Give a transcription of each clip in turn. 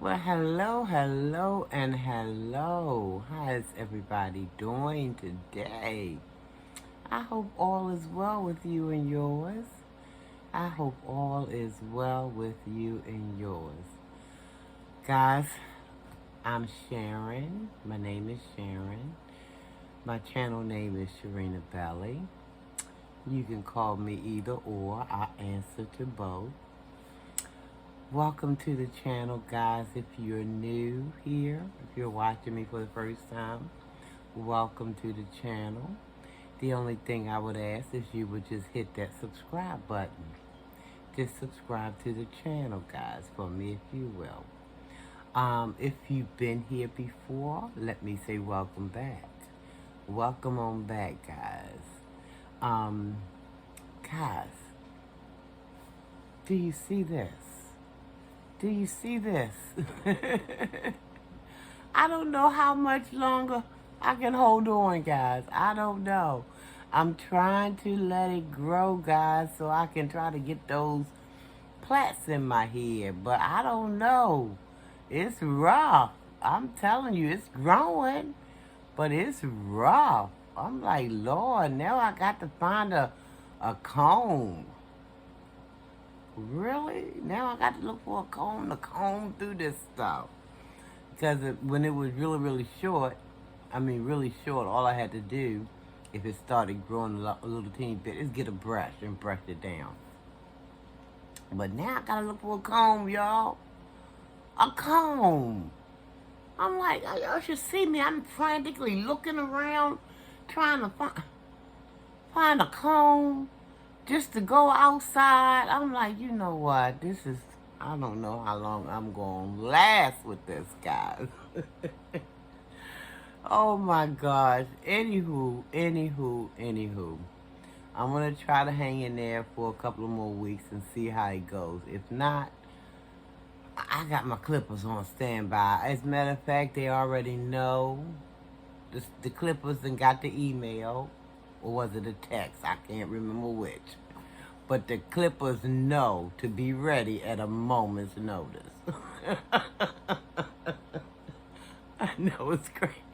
Well, hello, hello, and hello. How is everybody doing today? I hope all is well with you and yours. I hope all is well with you and yours. Guys, I'm Sharon. My name is Sharon. My channel name is Sharinabelli. You can call me either or. I answer to both. Welcome to the channel, guys. If you're new here, if you're watching me for the first time, welcome to the channel. The only thing I would ask is you would just hit that subscribe button. Just subscribe to the channel, guys, for me, if you will. If you've been here before, let me say welcome back. Welcome on back, guys. Guys, do you see this? Do you see this? I don't know how much longer I can hold on, guys. I don't know. I'm trying to let it grow, guys, so I can try to get those plaits in my head. But I don't know. It's rough. I'm telling you, it's growing, but it's rough. I'm like, Lord, now I got to find a comb. Really? Now I got to look for a comb to comb through this stuff. Because when it was really short, really short, all I had to do, if it started growing a little teeny bit, is get a brush and brush it down. But now I got to look for a comb, y'all. A comb. I'm like, y'all should see me. I'm frantically looking around, trying to find a comb. Just to go outside. I'm like, you know what? I don't know how long I'm going to last with this, guys. Oh my gosh. Anywho. I'm going to try to hang in there for a couple of more weeks and see how it goes. If not, I got my clippers on standby. As a matter of fact, they already know. The clippers and got the email. Or was it a text? I can't remember which. But the clippers know to be ready at a moment's notice. I know, it's great.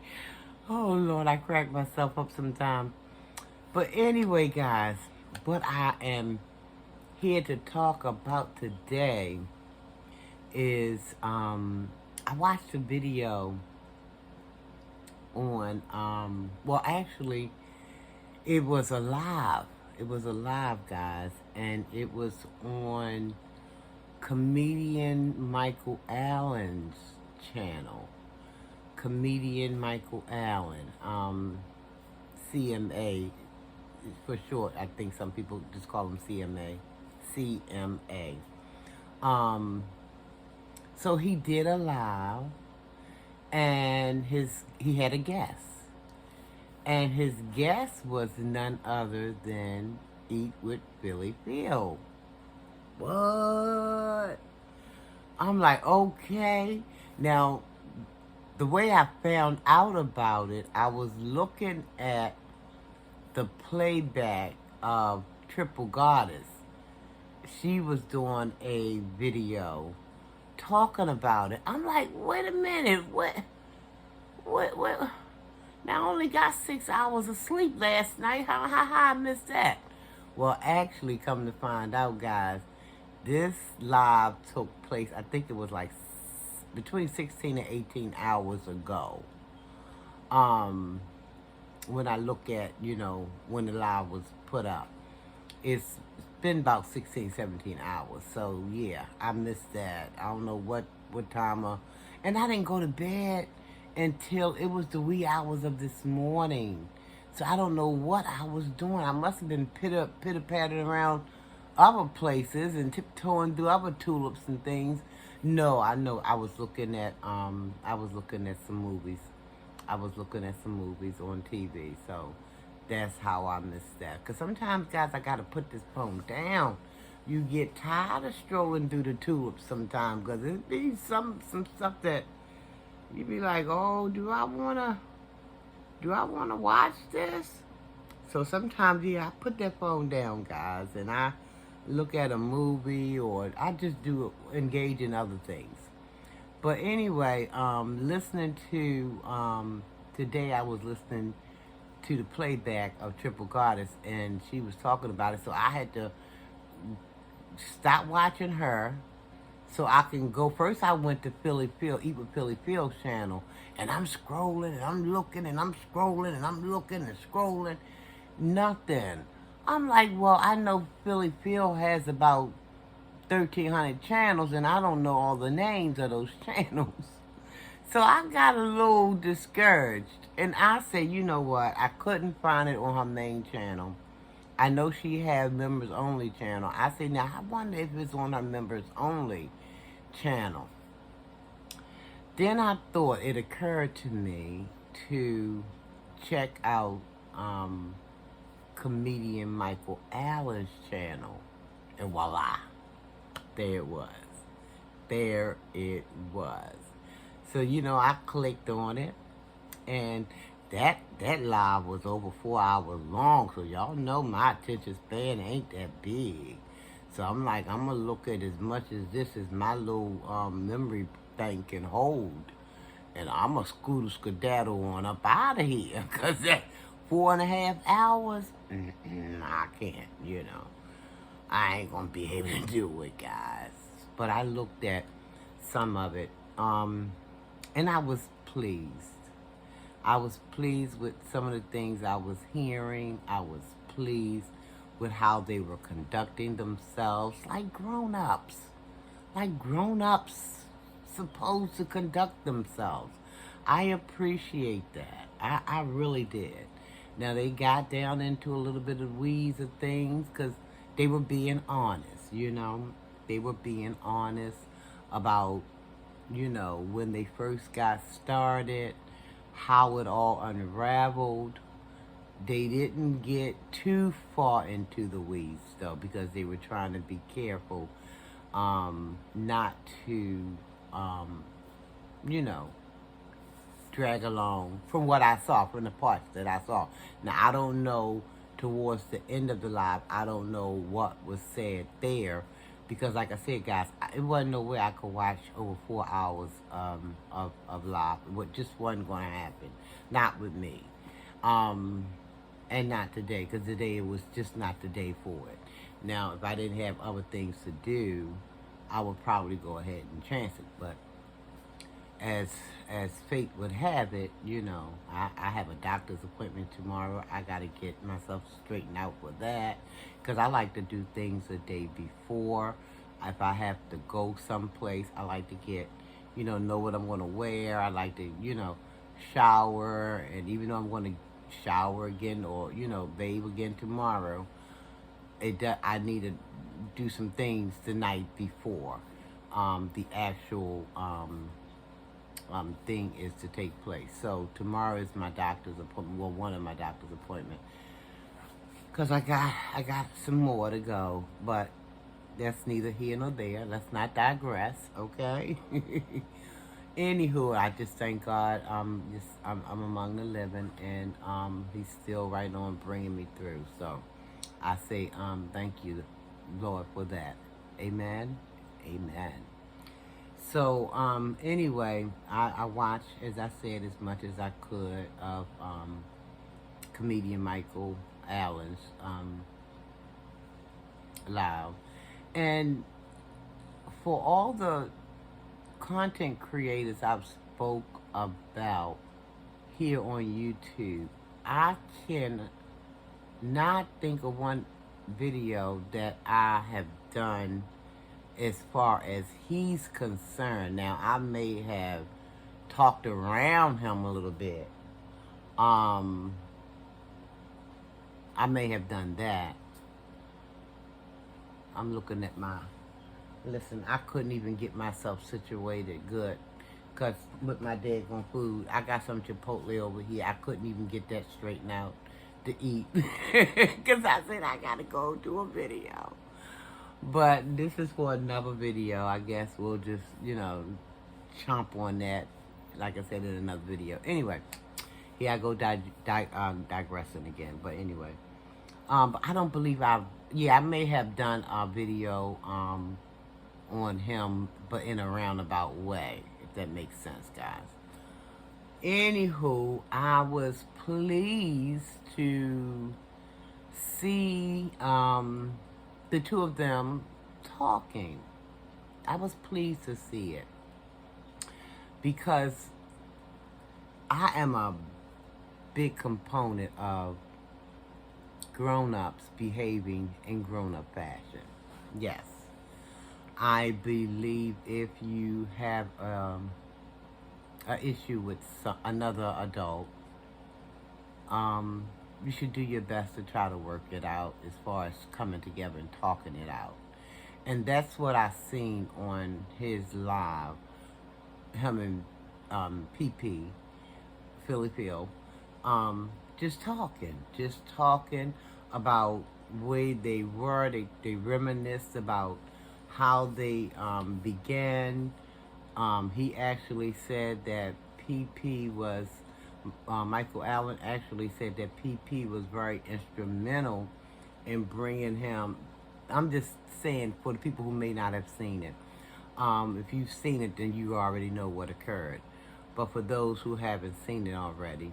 Oh, Lord, I crack myself up sometimes. But anyway, guys, what I am here to talk about today is I watched a video on, actually, it was a live. It was a live, guys, and it was on Comedianmichaelallen's channel. Comedianmichaelallen, CMA, for short. I think some people just call him CMA. So he did a live, and he had a guest. And his guest was none other than eatwithphyllyphyl. What? I'm like, okay. Now, the way I found out about it, I was looking at the playback of Triple Goddess. She was doing a video talking about it. I'm like, wait a minute, what? Now, I only got 6 hours of sleep last night. How I missed that? Well, actually, come to find out, guys, this live took place, I think it was like between 16 and 18 hours ago. When I look at, when the live was put up. It's been about 16, 17 hours. So, yeah, I missed that. I don't know what time. And I didn't go to bed until it was the wee hours of this morning. So I don't know what I was doing. I must have been pitter-pattering around other places and tiptoeing through other tulips and things. No, I know I was looking at some movies. I was looking at some movies on TV. So that's how I missed that. Because sometimes, guys, I got to put this phone down. You get tired of strolling through the tulips sometimes, because it be some stuff that you be like, oh, do I wanna watch this? So sometimes, yeah, I put that phone down, guys, and I look at a movie, or I just engage in other things. But anyway, listening to, today I was listening to the playback of Triple Goddess, and she was talking about it, so I had to stop watching her so I can go. First I went to Philly Phil, Eat with Philly Phil's channel, and I'm scrolling, and I'm looking, and I'm scrolling, and I'm looking, and scrolling. Nothing. I'm like, well, I know Philly Phil has about 1,300 channels, and I don't know all the names of those channels. So I got a little discouraged. And I said, you know what? I couldn't find it on her main channel. I know she has members only channel. I said, now I wonder if it's on her members only channel. Then I thought it occurred to me to check out Comedianmichaelallen's channel. And voila, there it was. There it was. So, you know, I clicked on it, and that live was over 4 hours long, so y'all know my attention span ain't that big. So I'm like, I'm going to look at as much as this as my little memory bank can hold, and I'm going to skedaddle on up out of here, because that 4.5 hours, I can't, you know. I ain't going to be able to do it, guys. But I looked at some of it, and I was pleased. I was pleased with some of the things I was hearing. I was pleased with how they were conducting themselves like grown-ups. Like grown-ups supposed to conduct themselves. I appreciate that. I really did. Now, they got down into a little bit of weeds of things because they were being honest, you know. They were being honest about, you know, when they first got started, how it all unraveled. They didn't get too far into the weeds, though, because they were trying to be careful not to, you know, drag along, from what I saw, from the parts that I saw. Now, I don't know, towards the end of the live, I don't know what was said there, because like I said, guys, it wasn't no way I could watch over 4 hours of live. It just wasn't going to happen. Not with me. And not today, because today it was just not the day for it. Now, if I didn't have other things to do, I would probably go ahead and chance it. But as fate would have it, you know, I have a doctor's appointment tomorrow. I got to get myself straightened out for that, because I like to do things the day before. If I have to go someplace, I like to get, you know what I'm going to wear. I like to, you know, shower, and even though I'm going to shower again or, you know, bathe again tomorrow, I need to do some things the night before the actual thing is to take place. So tomorrow is my doctor's appointment, well, one of my doctor's appointments, because I got some more to go, but that's neither here nor there. Let's not digress, okay? Anywho, I just thank God. I'm among the living, and He's still right on bringing me through. So I say thank you, Lord, for that. Amen. Amen. So anyway, I watched, as I said, as much as I could of Comedianmichaelallen's live, and for all the content creators I've spoke about here on YouTube, I can not think of one video that I have done as far as he's concerned. Now, I may have talked around him a little bit. I may have done that. I'm looking at my... Listen, I couldn't even get myself situated good, because with my daggone food, I got some Chipotle over here. I couldn't even get that straightened out to eat, because I said I gotta go do a video. But this is for another video. I guess we'll just, you know, chomp on that, like I said, in another video. Anyway, here I go digressing again. But anyway, but I don't believe I may have done a video on him, but in a roundabout way. if that makes sense, guys. Anywho, I was pleased to see the two of them talking. I was pleased to see it because I am a big component of grown-ups behaving in grown-up fashion. Yes. I believe if you have an issue with another adult, you should do your best to try to work it out as far as coming together and talking it out. And that's what I seen on his live, him and PP, Philly Phil, just talking about where they were. They reminisced about how they began. He actually said that PP was, Michael Allen actually said that PP was very instrumental in bringing him. I'm just saying for the people who may not have seen it. If you've seen it, then you already know what occurred. But for those who haven't seen it already,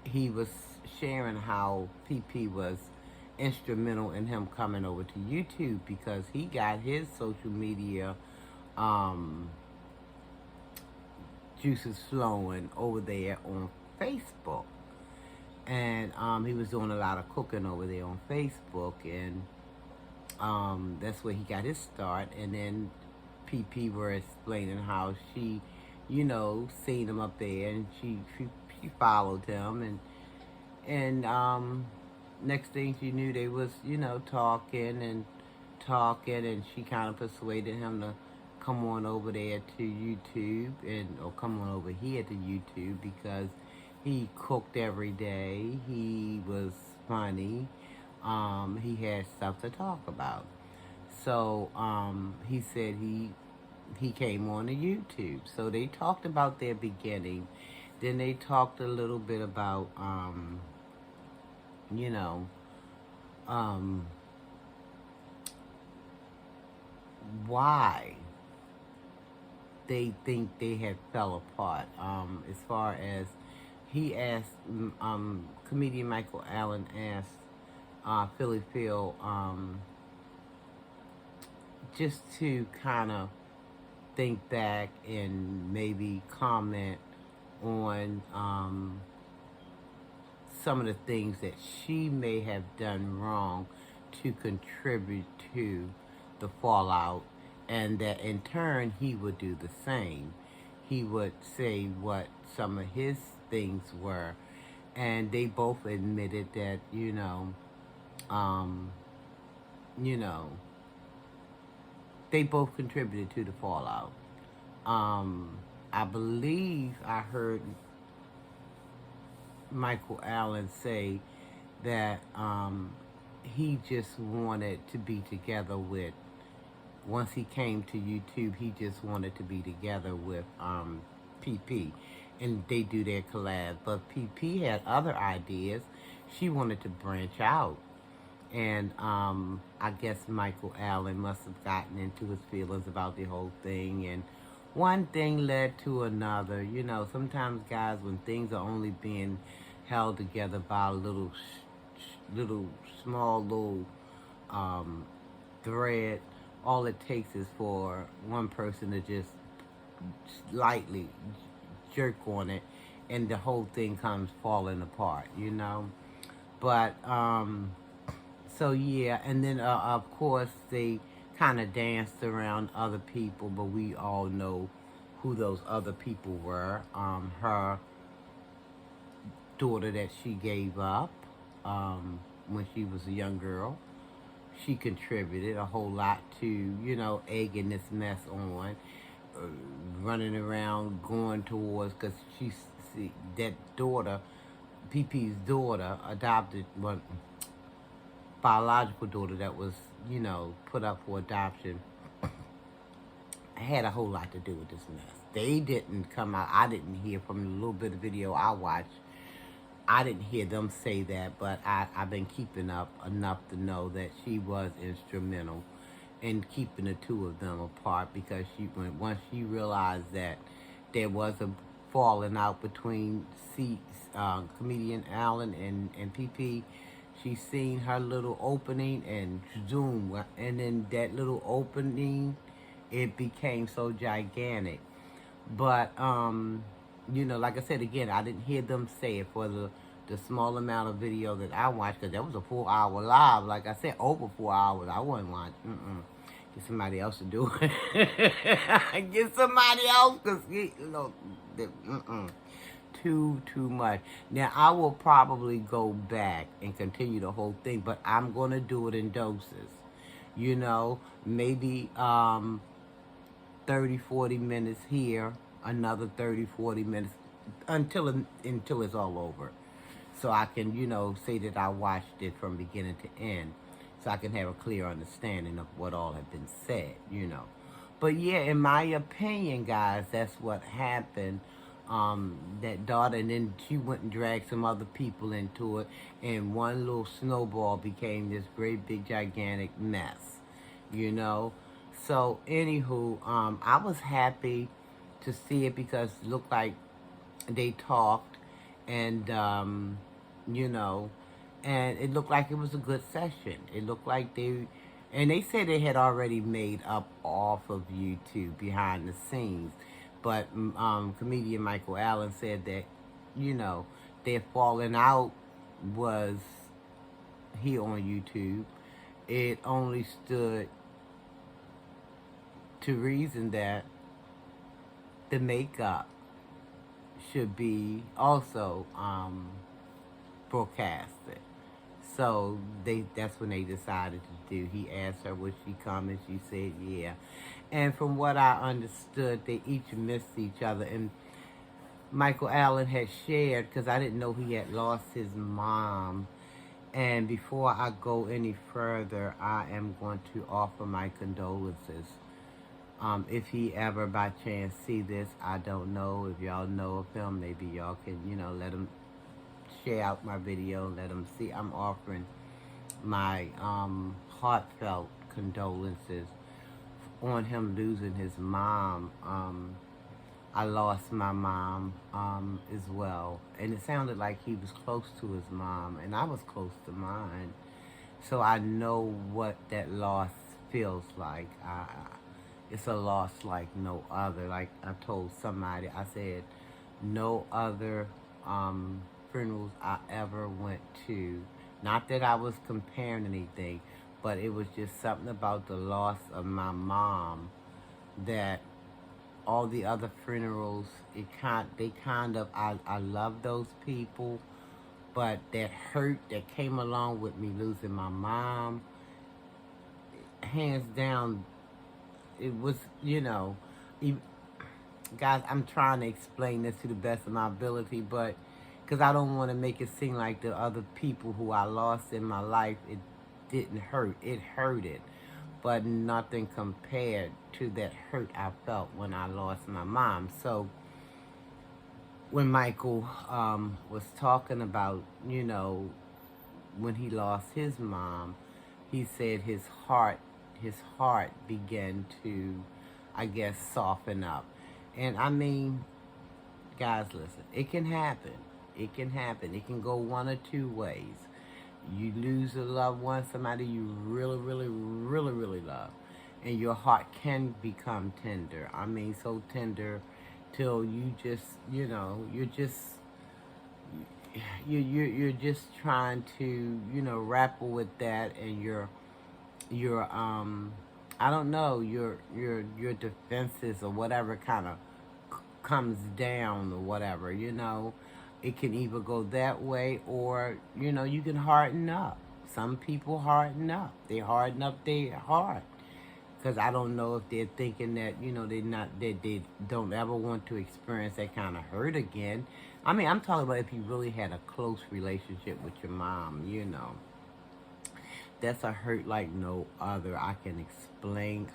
he was sharing how PP was instrumental in him coming over to YouTube because he got his social media juices flowing over there on Facebook. And he was doing a lot of cooking over there on Facebook, and that's where he got his start. And then PP were explaining how she, seen him up there, and she followed him, and next thing she knew, they was talking, and she kind of persuaded him to come on over there to YouTube or come on over here to YouTube because he cooked every day. He was funny. He had stuff to talk about. So he said he came on to YouTube. So they talked about their beginning. Then they talked a little bit about why they think they had fell apart. As far as he asked, comedian Michaelallen asked Philly Phil just to kind of think back and maybe comment on some of the things that she may have done wrong to contribute to the fallout, and that in turn he would do the same. He would say what some of his things were, and they both admitted that they both contributed to the fallout. I believe I heard Michael Allen say that he just wanted to be together with, once he came to YouTube, he just wanted to be together with PP, and they do their collab. But PP had other ideas. She wanted to branch out, and I guess Michael Allen must have gotten into his feelings about the whole thing, and one thing led to another. Sometimes, guys, when things are only being held together by a little small thread, all it takes is for one person to just lightly jerk on it, and the whole thing comes falling apart, But, so yeah, and then, of course, they kind of danced around other people, but we all know who those other people were. Her daughter that she gave up when she was a young girl. She contributed a whole lot to, egging this mess on, running around, going towards, because that daughter, PP's daughter, adopted, biological daughter that was, put up for adoption, had a whole lot to do with this mess. They didn't come out, I didn't hear from the little bit of video I watched, I didn't hear them say that, but I've been keeping up enough to know that she was instrumental in keeping the two of them apart, because once she realized that there was a falling out between comedian Allen and PP. She seen her little opening and zoom, and then that little opening, it became so gigantic. But like I said again, I didn't hear them say it for the small amount of video that I watched, because that was a 4 hour live. Like I said, over 4 hours. I wasn't watching. Get somebody else to do it. Get somebody else, because too much. Now I will probably go back and continue the whole thing, but I'm gonna do it in doses. Maybe 30-40 minutes here, another 30-40 minutes until it's all over, so I can say that I watched it from beginning to end, so I can have a clear understanding of what all had been said. But yeah, in my opinion, guys, that's what happened. That daughter, and then she went and dragged some other people into it, and one little snowball became this great big gigantic mess. So anywho, I was happy to see it, because it looked like they talked, and and it looked like it was a good session. It looked like they said they had already made up off of YouTube behind the scenes, but comedian Michaelallen said that their falling out was here on YouTube. It only stood to reason that the makeup should be also broadcasted. So that's when they decided to do. He asked her, would she come, and she said yeah. And from what I understood, they each missed each other. And Michaelallen had shared, because I didn't know he had lost his mom. And before I go any further, I am going to offer my condolences. If he ever by chance see this, I don't know. If y'all know of him, maybe y'all can, let him share out my video, let him see. I'm offering my heartfelt condolences on him losing his mom. I lost my mom as well, and it sounded like he was close to his mom, and I was close to mine, so I know what that loss feels like. It's a loss like no other. Like I told somebody, I said, no other funerals I ever went to, not that I was comparing anything, but it was just something about the loss of my mom that all the other funerals, I love those people, but that hurt that came along with me losing my mom, hands down, it was, guys, I'm trying to explain this to the best of my ability, but because I don't want to make it seem like the other people who I lost in my life, it didn't hurt. It hurted, but nothing compared to that hurt I felt when I lost my mom. So when Michael was talking about, when he lost his mom, he said his heart began to, I guess, soften up. And I mean, guys, listen, it can happen. It can happen. It can go one or two ways. You lose a loved one, somebody you really, really, really, really love, and your heart can become tender. I mean, so tender till you just, you're just trying to, grapple with that, and your I don't know, your defenses or whatever kind of comes down or whatever, It can either go that way, or, you can harden up. Some people harden up. They harden up their heart. Because I don't know if they're thinking that, they don't ever want to experience that kind of hurt again. I mean, I'm talking about if you really had a close relationship with your mom, That's a hurt like no other. I can't explain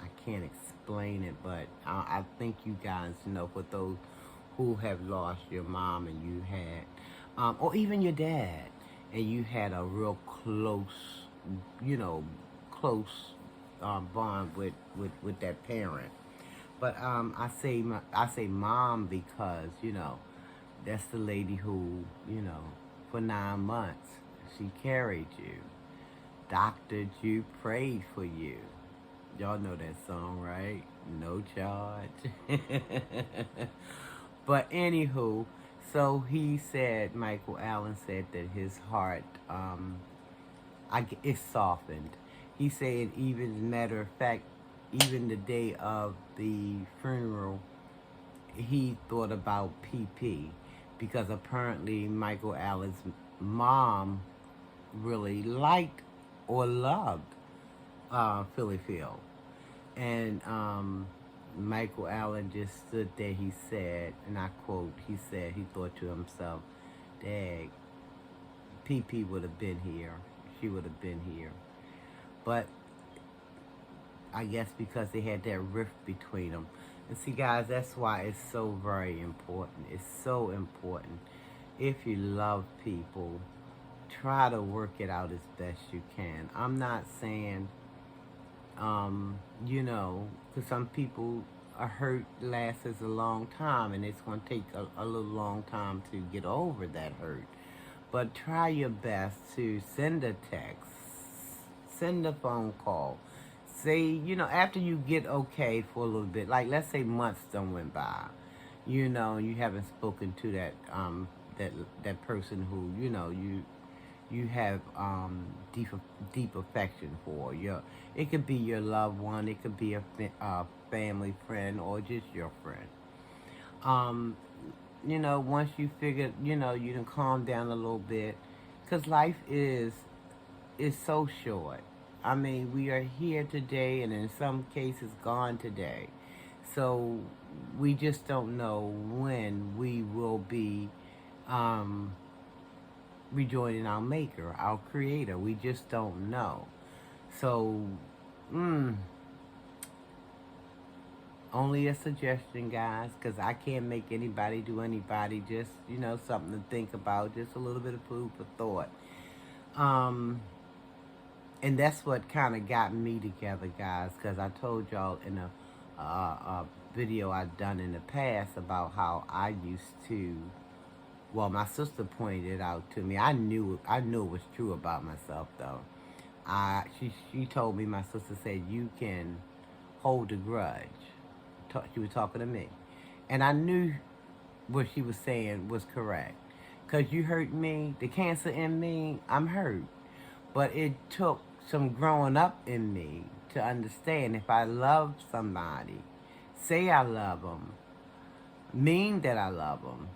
it, but I think you guys know, for those who have lost your mom, and you had, or even your dad, and you had a real close, bond with that parent. But I say mom because that's the lady who for 9 months she carried you, doctored you, prayed for you. Y'all know that song, right? No charge. But anywho, so he said, Michael Allen said that his heart, it's softened. He said, even matter of fact, even the day of the funeral, he thought about PP because apparently Michael Allen's mom really liked or loved Philly Phil. And Michael Allen just stood there. He said, and I quote, he said he thought to himself, Dag, PP would have been here. She would have been here. But I guess because they had that rift between them. And see, guys, that's why it's so very important. It's so important. If you love people, try to work it out as best you can. I'm not saying, because some people are hurt lasts a long time, and it's going to take a little long time to get over that hurt. But try your best to send a text, send a phone call. Say, after you get okay for a little bit, like let's say months done went by, you haven't spoken to that person who, you have deep affection for. It could be your loved one, it could be a family friend, or just your friend. Once you figure, you can calm down a little bit, because life is so short. I mean, we are here today, and in some cases gone today. So we just don't know when we will be rejoining our maker, our creator. We just don't know. So, only a suggestion, guys, because I can't make anybody do anybody. Just, something to think about. Just a little bit of food for thought. And that's what kind of got me together, guys, because I told y'all in a video I'd done in the past about how I used to, well, my sister pointed it out to me. I knew it was true about myself, though. She told me, my sister said, you can hold a grudge. She was talking to me. And I knew what she was saying was correct. Because you hurt me, the cancer in me, I'm hurt. But it took some growing up in me to understand if I love somebody, say I love them, mean that I love them,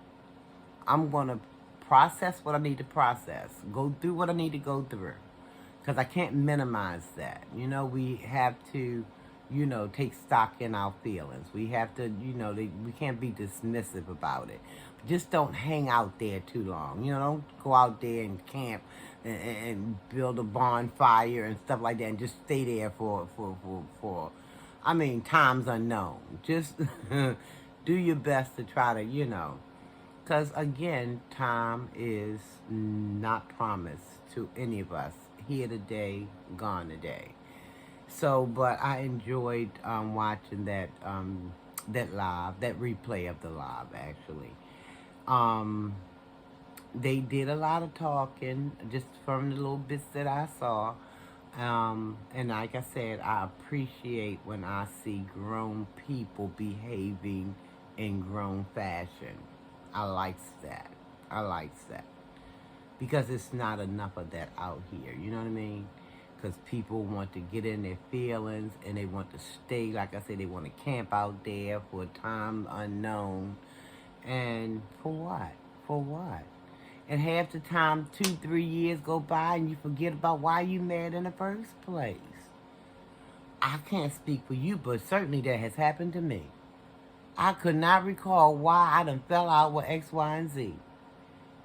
I'm going to process what I need to process, go through what I need to go through, because I can't minimize that. We have to, take stock in our feelings. We have to, we can't be dismissive about it. Just don't hang out there too long. Don't go out there and camp and build a bonfire and stuff like that and just stay there for times unknown. Just do your best to try to, because again, time is not promised to any of us. Here today, gone today. So, but I enjoyed watching that live, that replay of the live, actually. They did a lot of talking, just from the little bits that I saw. And like I said, I appreciate when I see grown people behaving in grown fashion. I likes that. Because it's not enough of that out here, you know what I mean? Because people want to get in their feelings, and they want to stay, like I said, they want to camp out there for a time unknown. And for what? For what? And half the time, 2-3 years go by, and you forget about why you mad in the first place. I can't speak for you, but certainly that has happened to me. I could not recall why I done fell out with X, Y, and Z.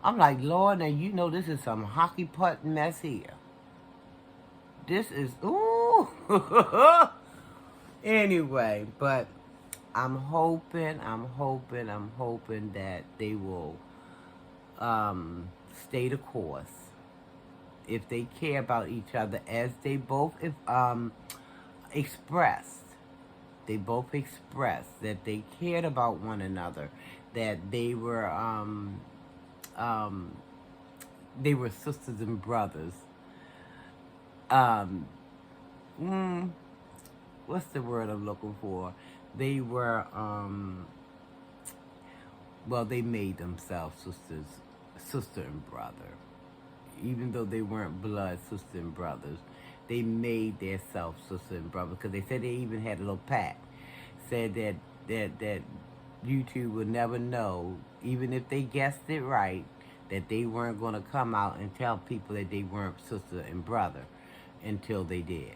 I'm like, Lord, now this is some hockey putt mess here. This is, ooh. Anyway, but I'm hoping that they will stay the course. If they care about each other, as they both expressed. they both expressed that they cared about one another, that um, they were sisters and brothers. Um, mm, what's the word I'm looking for? They were, well, they made themselves sister and brother. Even though they weren't blood sister and brothers, they made themselves sister and brother because they said they even had a little pact. Said that YouTube would never know, even if they guessed it right, that they weren't going to come out and tell people that they weren't sister and brother until they did.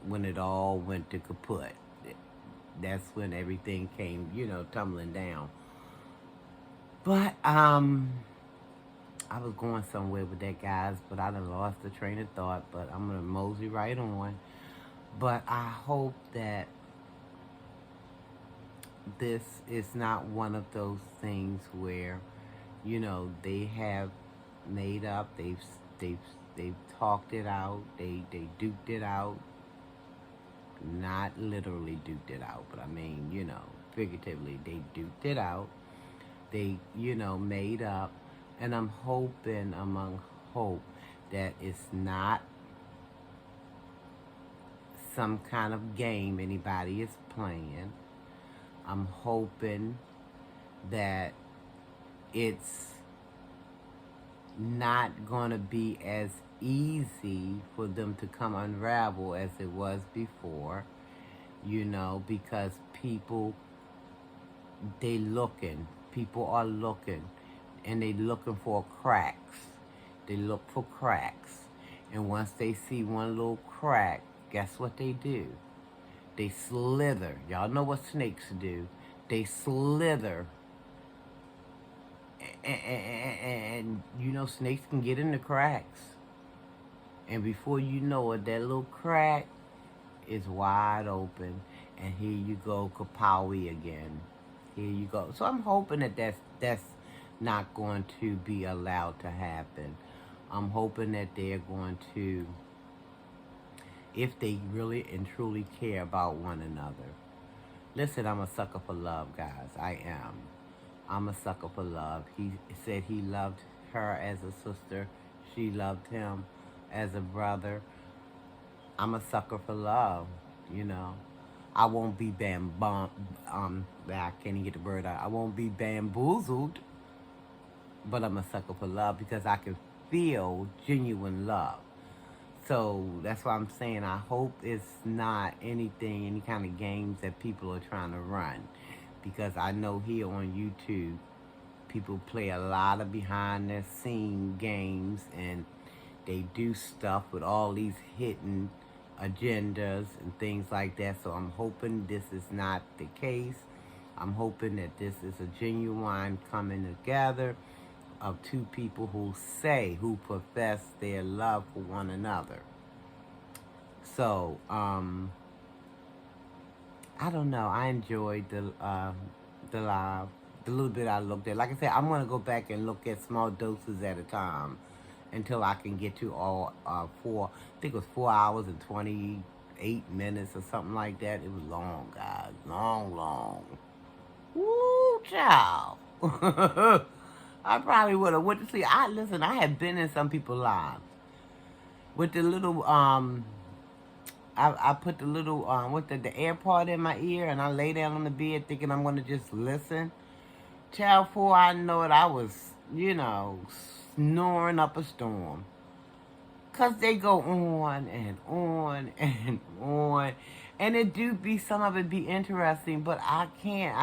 When it all went to kaput, that's when everything came, tumbling down. But I was going somewhere with that, guys, but I done lost the train of thought. But I'm gonna mosey right on. But I hope that this is not one of those things where, they have made up, they've they've talked it out, they duked it out, not literally duked it out, but I mean, figuratively, they duked it out. They, made up, and I'm hoping among hope that it's not some kind of game anybody is playing. I'm hoping that it's not going to be as easy for them to come unravel as it was before, because people are looking, and they looking for cracks. They look for cracks, and once they see one little crack, guess what they do? They slither. Y'all know what snakes do. They slither. And snakes can get in the cracks. And before you know it, that little crack is wide open. And here you go, kapowie again. Here you go. So I'm hoping that that's not going to be allowed to happen. I'm hoping that they're going to, if they really and truly care about one another. Listen, I'm a sucker for love, guys. I am. I'm a sucker for love. He said he loved her as a sister. She loved him as a brother. I'm a sucker for love, I won't be I can't even get the word out. I won't be bamboozled, but I'm a sucker for love because I can feel genuine love. So that's why I'm saying I hope it's not any kind of games that people are trying to run. Because I know here on YouTube, people play a lot of behind the scene games, and they do stuff with all these hidden agendas and things like that. So I'm hoping this is not the case. I'm hoping that this is a genuine coming together of two people who profess their love for one another. So, I don't know. I enjoyed the live, the little bit I looked at. Like I said, I'm gonna go back and look at small doses at a time until I can get to all four. I think it was 4 hours and 28 minutes or something like that. It was long, guys, long. Woo, child. I probably would have went to sleep. Listen. I have been in some people's lives with the little I put the little the AirPod in my ear, and I lay down on the bed thinking I'm gonna just listen. Child, before I know it, I was snoring up a storm. 'Cause they go on and on and on. And it do be, some of it be interesting, but I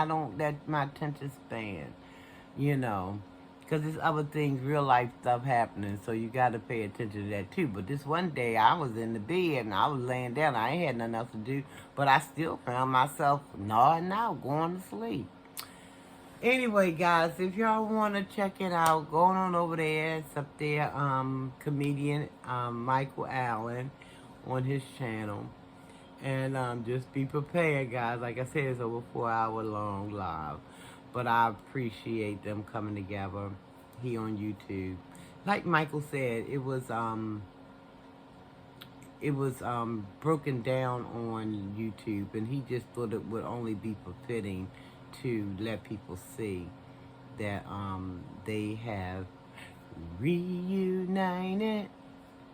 don't, that's my attention span, Because there's other things, real life stuff happening, so you got to pay attention to that too. But this one day, I was in the bed and I was laying down. I ain't had nothing else to do, but I still found myself nodding out, going to sleep. Anyway, guys, if y'all want to check it out, go on over there. It's up there, comedian Michael Allen on his channel. And just be prepared, guys. Like I said, it's over 4 hour long live. But I appreciate them coming together here on YouTube. Like Michael said, it was it was broken down on YouTube, and he just thought it would only be befitting to let people see that they have reunited.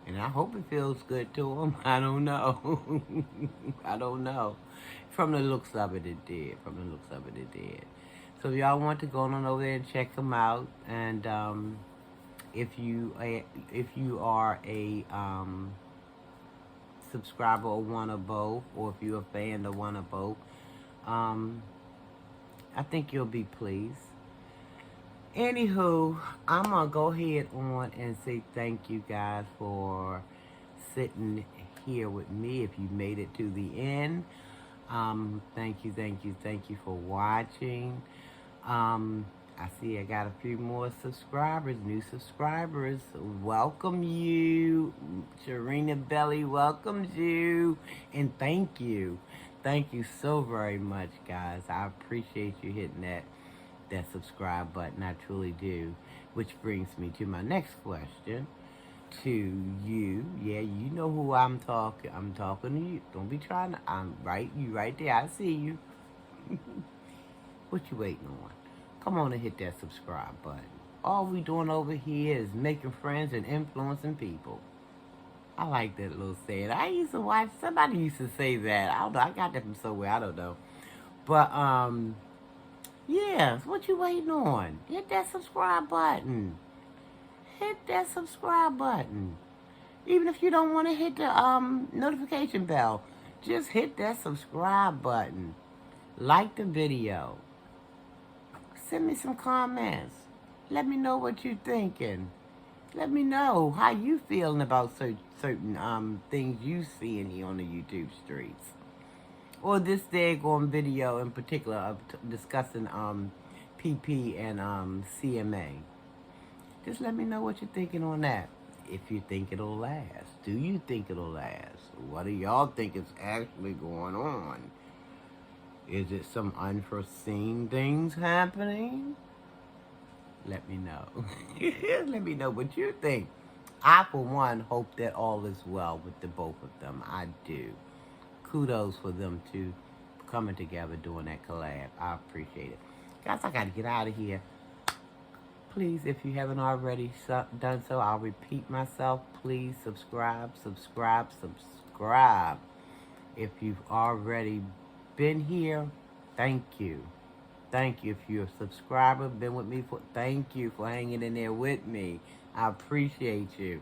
And I hope it feels good to them. I don't know. I don't know. From the looks of it, it did. From the looks of it, it did. So if y'all want to go on over there and check them out, and if you are a subscriber or one of both, or if you're a fan of one of both, I think you'll be pleased. Anywho, I'm going to go ahead on and say thank you guys for sitting here with me. If you made it to the end, thank you for watching. I see I got a few more subscribers, new subscribers. Welcome you. Sharinabelli welcomes you. And thank you. Thank you so very much, guys. I appreciate you hitting that subscribe button. I truly do. Which brings me to my next question to you. Yeah, you know who I'm talking. I'm talking to you. Don't be trying to. You right there. I see you. What you waiting on? Come on and hit that subscribe button. All we doing over here is making friends and influencing people. I like that little saying. I used to watch, somebody used to say that. I don't know. I got that from somewhere. I don't know. But, yeah, what you waiting on? Hit that subscribe button. Hit that subscribe button. Even if you don't want to hit the notification bell, just hit that subscribe button. Like the video. Send me some comments. Let me know what you're thinking. Let me know how you feeling about certain things you seeing here on the YouTube streets. Or this daggone video in particular of discussing PP and CMA. Just let me know what you're thinking on that. If you think it'll last. Do you think it'll last? What do y'all think is actually going on? Is it some unforeseen things happening? Let me know. Let me know what you think. I, for one, hope that all is well with the both of them. I do. Kudos for them two coming together doing that collab. I appreciate it. Guys, I got to get out of here. Please, if you haven't already done so, I'll repeat myself. Please subscribe. If you've already been here, thank you. Thank you. If you're a subscriber, been with me thank you for hanging in there with me. I appreciate you.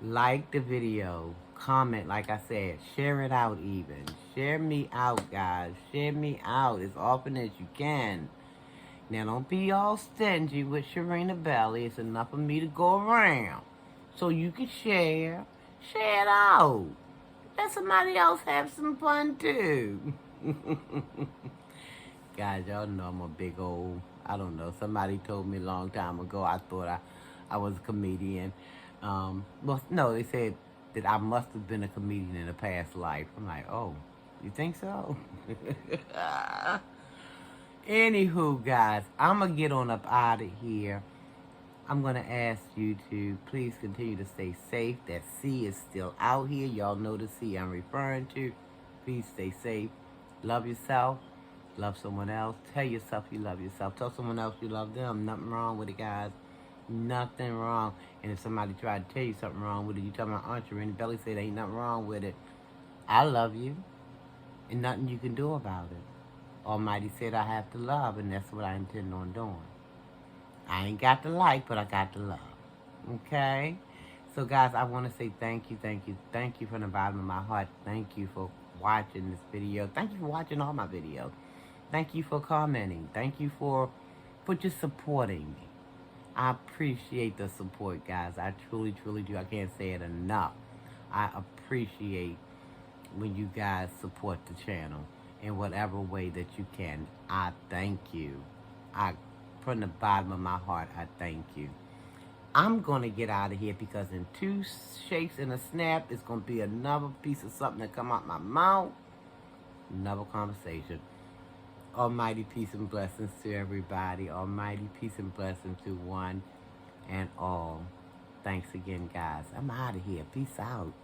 Like the video. Comment, like I said. Share it out even. Share me out, guys. Share me out as often as you can. Now, don't be all stingy with Sharinabelli. It's enough of me to go around. So you can share. Share it out. Let somebody else have some fun, too. Guys, y'all know I'm a big old, I don't know. Somebody told me a long time ago I thought I was a comedian. Well, no, they said that I must have been a comedian in a past life. I'm like, oh, you think so? Anywho, guys, I'm going to get on up out of here. I'm going to ask you to please continue to stay safe. That sea is still out here. Y'all know the sea I'm referring to. Please stay safe. Love yourself. Love someone else. Tell yourself you love yourself. Tell someone else you love them. Nothing wrong with it, guys. Nothing wrong. And if somebody tried to tell you something wrong with it, you tell my Aunt Sharinabelli said ain't nothing wrong with it. I love you. And nothing you can do about it. Almighty said I have to love, and that's what I intend on doing. I ain't got the like, but I got the love. Okay? So, guys, I want to say thank you from the bottom of my heart. Thank you for watching this video. Thank you for watching all my videos. Thank you for commenting. Thank you for just supporting me. I appreciate the support, guys. I truly, truly do. I can't say it enough. I appreciate when you guys support the channel in whatever way that you can. I thank you. From the bottom of my heart, I thank you. I'm going to get out of here because in 2 shakes and a snap, it's going to be another piece of something that come out my mouth. Another conversation. Almighty peace and blessings to everybody. Almighty peace and blessings to one and all. Thanks again, guys. I'm out of here. Peace out.